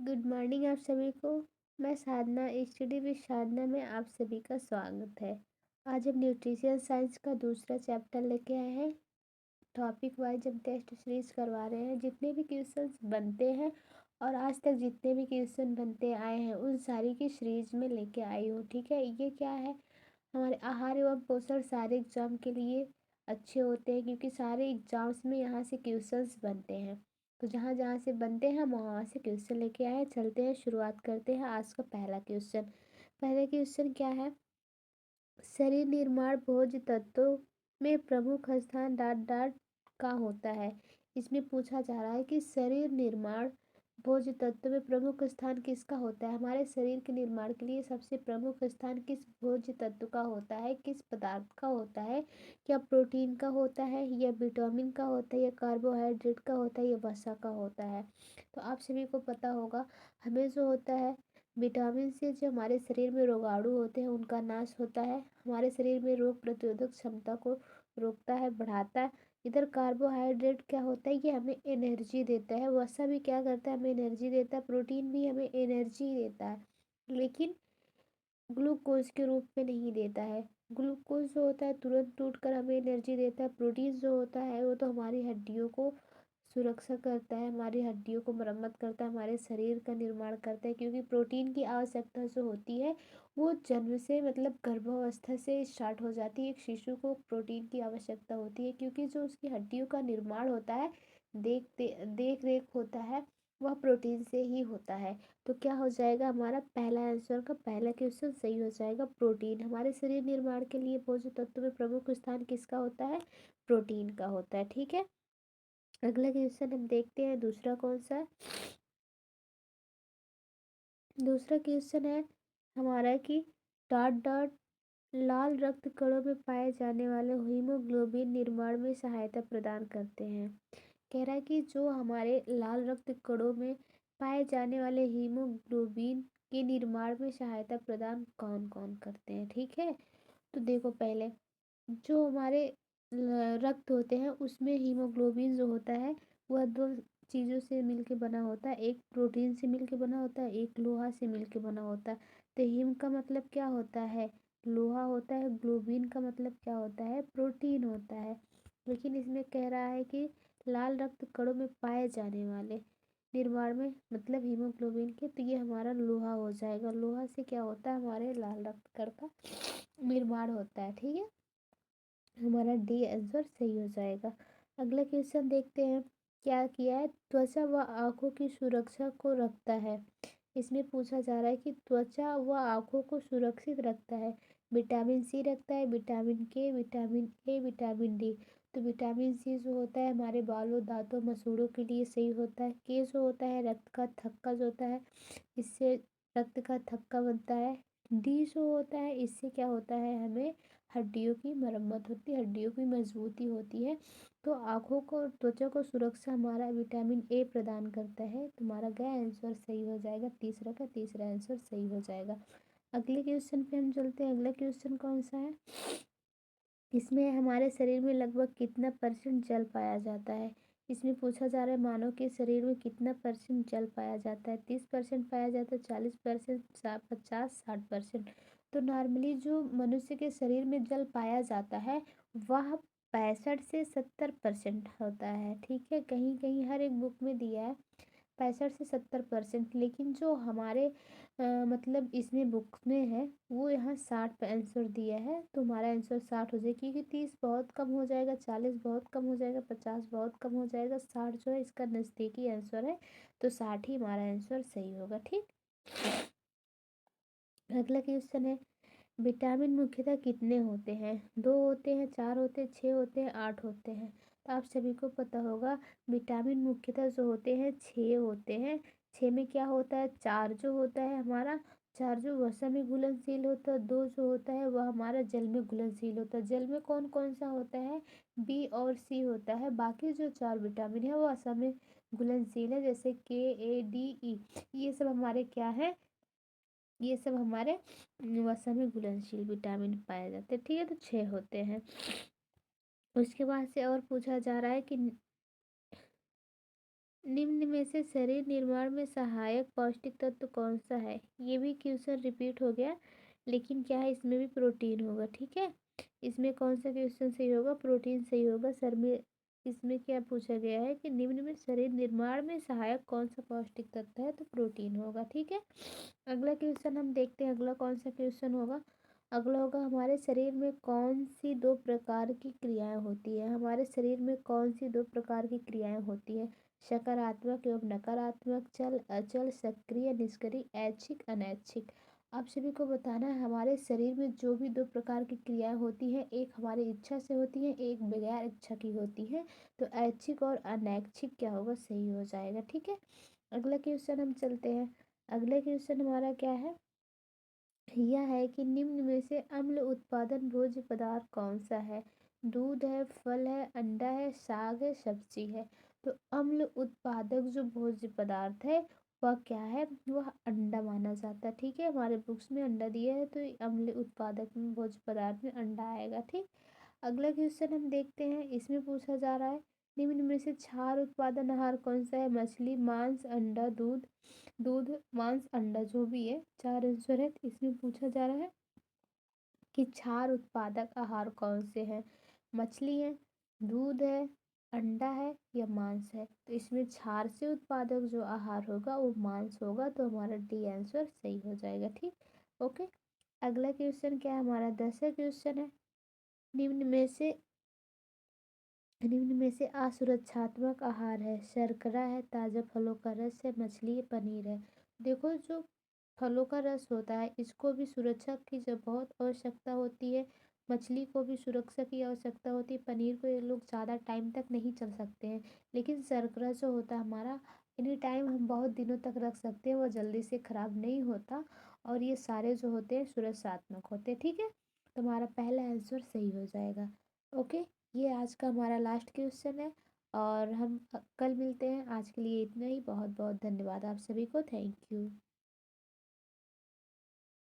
Good morning आप सभी को। मैं साधना स्टडी विद साधना में आप सभी का स्वागत है। आज हम न्यूट्रिशन साइंस का दूसरा चैप्टर लेके आए हैं। टॉपिक वाइज हम टेस्ट सीरीज करवा रहे हैं। जितने भी क्वेश्चंस बनते हैं और आज तक जितने भी क्वेश्चन बनते आए हैं उन सारी की सीरीज में लेके आई हूँ। ठीक है, ये क्या है, हमारे आहार एवं पोषण सारे एग्जाम के लिए अच्छे होते हैं क्योंकि सारे एग्जाम्स में यहाँ से क्वेश्चंस बनते हैं। तो जहाँ जहाँ से बनते हैं हम वहाँ से क्वेश्चन लेके आए हैं। चलते हैं, शुरुआत करते हैं आज का पहला क्वेश्चन। पहला क्वेश्चन क्या है, शरीर निर्माण भोज्य तत्वों में प्रमुख स्थान डाट डाट का होता है। इसमें पूछा जा रहा है कि शरीर निर्माण भोज्य तत्व में प्रमुख स्थान किसका होता है। हमारे शरीर के निर्माण के लिए सबसे प्रमुख स्थान किस भोज्य तत्व का होता है, किस पदार्थ का होता है। क्या प्रोटीन का होता है, या विटामिन का होता है, या कार्बोहाइड्रेट का होता है, या वसा का होता है। तो आप सभी को पता होगा, हमें जो होता है विटामिन से जो हमारे शरीर में रोगाणु होते हैं उनका नाश होता है। हमारे शरीर में रोग प्रतिरोधक क्षमता को रोकता है, बढ़ाता है। इधर कार्बोहाइड्रेट क्या होता है, ये हमें एनर्जी देता है। वसा भी क्या करता है, हमें एनर्जी देता है। प्रोटीन भी हमें एनर्जी देता है, लेकिन ग्लूकोज के रूप में नहीं देता है। ग्लूकोज जो होता है तुरंत टूट कर हमें एनर्जी देता है। प्रोटीन जो होता है वो तो हमारी हड्डियों को सुरक्षा करता है, हमारी हड्डियों को मरम्मत करता है, हमारे शरीर का निर्माण करता है। क्योंकि प्रोटीन की आवश्यकता जो होती है वो जन्म से मतलब गर्भावस्था से स्टार्ट हो जाती है। एक शिशु को प्रोटीन की आवश्यकता होती है क्योंकि जो उसकी हड्डियों का निर्माण होता है, देख रेख होता है, वह प्रोटीन से ही होता है। तो क्या हो जाएगा, हमारा पहला आंसर का पहला क्वेश्चन सही हो जाएगा। प्रोटीन हमारे शरीर निर्माण के लिए पोषक तत्व में प्रमुख स्थान किसका होता है, प्रोटीन का होता है। ठीक है, अगला क्वेश्चन हम देखते हैं दूसरा कौन सा है। दूसरा क्वेश्चन है हमारा कि डॉट डॉट लाल रक्त कणों में पाए जाने वाले हीमोग्लोबिन निर्माण में सहायता प्रदान करते हैं। कह रहा है कि जो हमारे लाल रक्त कणों में पाए जाने वाले हीमोग्लोबिन के निर्माण में सहायता प्रदान कौन कौन करते हैं। ठीक है, तो देखो पहले जो हमारे रक्त होते हैं उसमें हीमोग्लोबिन जो होता है वह दो चीज़ों से मिलके बना होता है। एक प्रोटीन से मिलके बना होता है, एक लोहा से मिलके बना होता है। तो हीम का मतलब क्या होता है, लोहा होता है। ग्लोबिन का मतलब क्या होता है, प्रोटीन होता है। लेकिन इसमें कह रहा है कि लाल रक्त कणों में पाए जाने वाले निर्माण में मतलब हीमोग्लोबिन के, तो ये हमारा लोहा हो जाएगा। लोहा से क्या होता है, हमारे लाल रक्त कण का निर्माण होता है। ठीक है, हमारा डी आंसर सही हो जाएगा। अगला क्वेश्चन देखते हैं क्या किया है, त्वचा व आंखों की सुरक्षा को रखता है। इसमें पूछा जा रहा है कि त्वचा व आंखों को सुरक्षित रखता है। विटामिन सी रखता है, विटामिन के, विटामिन ए, विटामिन डी। तो विटामिन सी जो होता है हमारे बालों दांतों मसूड़ों के लिए सही होता है। के जो होता है रक्त का थक्का जो होता है, इससे रक्त का थक्का बनता है। डी जो होता है इससे क्या होता है, हमें हड्डियों की मरम्मत होती है, हड्डियों की मजबूती होती है। तो आँखों को त्वचा को सुरक्षा हमारा विटामिन ए प्रदान करता है। तुम्हारा गया आंसर सही हो जाएगा, तीसरा का तीसरा आंसर सही हो जाएगा। अगले क्वेश्चन पे हम चलते हैं। अगला क्वेश्चन कौन सा है, इसमें हमारे शरीर में लगभग कितना परसेंट जल पाया जाता है। इसमें पूछा जा रहा है मानव के शरीर में कितना परसेंट जल पाया जाता है। 30% पाया जाता है, 40%, 50, 60%। तो नॉर्मली जो मनुष्य के शरीर में जल पाया जाता है वह 65 से 70% होता है। ठीक है, कहीं कहीं हर एक बुक में दिया है 65 से 70%, लेकिन जो हमारे मतलब इसमें बुक में है वो यहाँ 60 पे आंसर दिया है। तो हमारा आंसर 60 हो जाएगा क्योंकि 30 बहुत कम हो जाएगा, 40 बहुत कम हो जाएगा, 50 बहुत कम हो जाएगा, 60 जो है इसका नज़दीकी आंसर है। तो 60 ही हमारा आंसर सही होगा। ठीक, अगला क्वेश्चन है विटामिन मुख्यतः कितने होते हैं। 2 होते हैं, 4 होते हैं, 6 होते हैं, 8 होते हैं। तो आप सभी को पता होगा विटामिन मुख्यतः जो होते हैं 6 होते हैं। 6 में क्या होता है, 4 जो होता है हमारा, 4 जो वसा में घुलनशील होता है, 2 जो होता है वह हमारा जल में घुलनशील होता है। जल में कौन कौन सा होता है, बी और सी होता है। बाकी जो 4 विटामिन है वो वसा में घुलनशील है, जैसे के, ए, डी, ई। ये सब हमारे क्या है, ये सब हमारे वसा में घुलनशील विटामिन पाए जाते हैं। ठीक है, तो 6 होते हैं। उसके बाद से और पूछा जा रहा है कि निम्न में से शरीर निर्माण में सहायक पौष्टिक तत्व कौन सा है? ये भी क्वेश्चन रिपीट हो गया, लेकिन क्या है, इसमें भी प्रोटीन होगा। ठीक है, इसमें कौन सा क्वेश्चन सही होगा? प्रोटीन सही होगा सर में। इसमें क्या पूछा गया है कि निम्न में शरीर निर्माण में सहायक कौन सा पौष्टिक तत्व है, तो प्रोटीन होगा। ठीक है, अगला क्वेश्चन हम देखते हैं, अगला कौन सा क्वेश्चन होगा। अगला होगा, हमारे शरीर में कौन सी दो प्रकार की क्रियाएं होती है? हमारे शरीर में कौन सी दो प्रकार की क्रियाएं होती है? सकारात्मक एवं नकारात्मक, चल अचल, सक्रिय निष्क्रिय, ऐच्छिक अनैच्छिक। आप सभी को बताना है हमारे शरीर में जो भी दो प्रकार की क्रियाएं होती हैं, एक हमारी इच्छा से होती है, एक बगैर इच्छा की होती है। तो ऐच्छिक और अनैच्छिक क्या होगा? सही हो जाएगा। ठीक है, अगला क्वेश्चन हम चलते हैं। अगला क्वेश्चन हमारा क्या है? यह है कि निम्न में से अम्ल उत्पादन भोज्य पदार्थ कौन सा है? दूध है, फल है, अंडा है, साग है, सब्जी है। तो अम्ल उत्पादक जो भोज्य पदार्थ है वह क्या है? वह अंडा माना जाता है। ठीक है, हमारे बुक्स में अंडा दिया है, तो अम्ल उत्पादक में भोज्य पदार्थ में अंडा आएगा। ठीक, अगला क्वेश्चन हम देखते हैं। इसमें पूछा जा रहा है, निम्न में से क्षार उत्पादन आहार कौन सा है? मछली, मांस, अंडा, दूध। दूध, मांस, अंडा जो भी है, चार आंसर है। तो इसमें पूछा जा रहा है कि क्षार उत्पादक आहार कौन से हैं? मछली है, दूध है, अंडा है या मांस है? तो इसमें क्षार से उत्पादक जो आहार होगा वो मांस होगा, तो हमारा डी आंसर सही हो जाएगा। ठीक, ओके। अगला क्वेश्चन क्या है? हमारा 10वां क्वेश्चन है। निम्न में से निम्न में से असुरक्षात्मक आहार है? शर्करा है, ताज़ा फलों का रस है, मछली है, पनीर है। देखो, जो फलों का रस होता है इसको भी सुरक्षा की जब बहुत आवश्यकता होती है, मछली को भी सुरक्षा की आवश्यकता होती है, पनीर को ये लोग ज़्यादा टाइम तक नहीं चल सकते हैं। लेकिन शर्करा जो होता है हमारा, एनी टाइम हम बहुत दिनों तक रख सकते हैं, वो जल्दी से ख़राब नहीं होता। और ये सारे जो होते हैं सुरक्षात्मक होते हैं। ठीक है, तो हमारा पहला आंसर सही हो जाएगा। ओके, ये आज का हमारा लास्ट क्वेश्चन है, और हम कल मिलते हैं। आज के लिए इतना ही। बहुत बहुत धन्यवाद आप सभी को। Thank you.